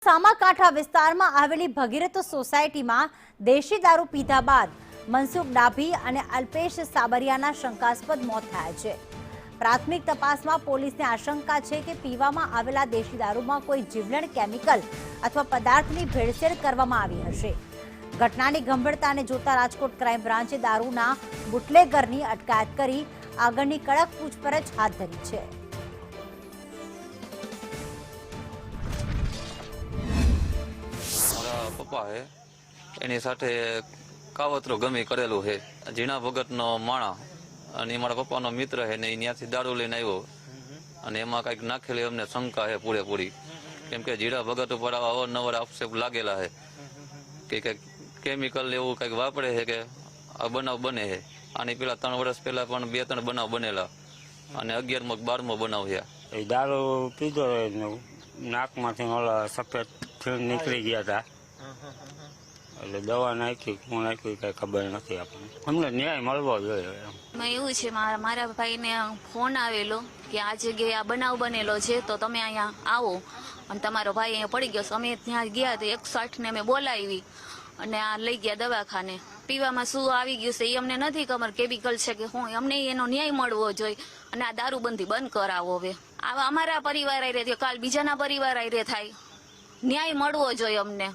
સામાકાંઠા વિસ્તારમાં આવેલી ભગીરથ સોસાયટીમાં દેશી દારૂ પીધા બાદ મનસુખ ડાભી અને અલ્પેશ સાબરિયાના શંકાસ્પદ મોત થયા છે। પ્રાથમિક તપાસમાં પોલીસને આશંકા છે કે પીવામાં આવેલા દેશી દારૂમાં કોઈ જીવલેણ કેમિકલ અથવા પદાર્થની ભેળસેળ કરવામાં આવી હશે। ઘટનાની ગંભીરતાને જોતા રાજકોટ ક્રાઇમ બ્રાન્ચે દારૂના બુટલેગરની અટકાયત કરી આગળની કડક પૂછપરછ હાથ ધરી છે। पप्पा है एनी साथे कावतरो गमी करेलू है। जीणा भगतनो माणा अने मारा पप्पानो मित्र है ने त्याथी दारू लईने आव्यो अने एमां कंईक नाखेली अमने शंका है पूरेपूरी, केम के जीणा भगत उपर अवारनवार आक्षेप लागेला है कि कंईक केमिकल एवुं कंईक वापरे है के आ बनाव बने है। आनी पेला 3 वर्ष पहेला पण 2-3 बनाव बनेला अने 11मो 12मो बनाव है। ए दारू पीधो नाकमांथी ओला सफेद फीण निकली गया था એટલે દવા નાખી કોણ નાખી કઈ ખબર નથી આપણને। અમને ન્યાય મળવો જોઈએ। એમાં એવું છે મારા ભાઈને ફોન આવેલો કે આ જગ્યાએ આ બનાવ બનેલો છે તો તમે અહીંયા આવો અને તમારો ભાઈ અહીંયા પડી ગયો। અમે ત્યાં ગયા તો 160 ને અમે બોલાવી અને આ લઈ ગયા દવાખાને। પીવામાં શું આવી ગયું છે એ અમને નથી ખબર, કેમિકલ છે કે શું, અમને એનો ન્યાય મળવો જોઈએ અને આ દારૂબંધી બંધ કરાવો। હવે આવા અમારા પરિવાર આઈ રહે કાલ બીજાના પરિવાર આઈ રહે થાય, ન્યાય મળવો જોઈએ અમને।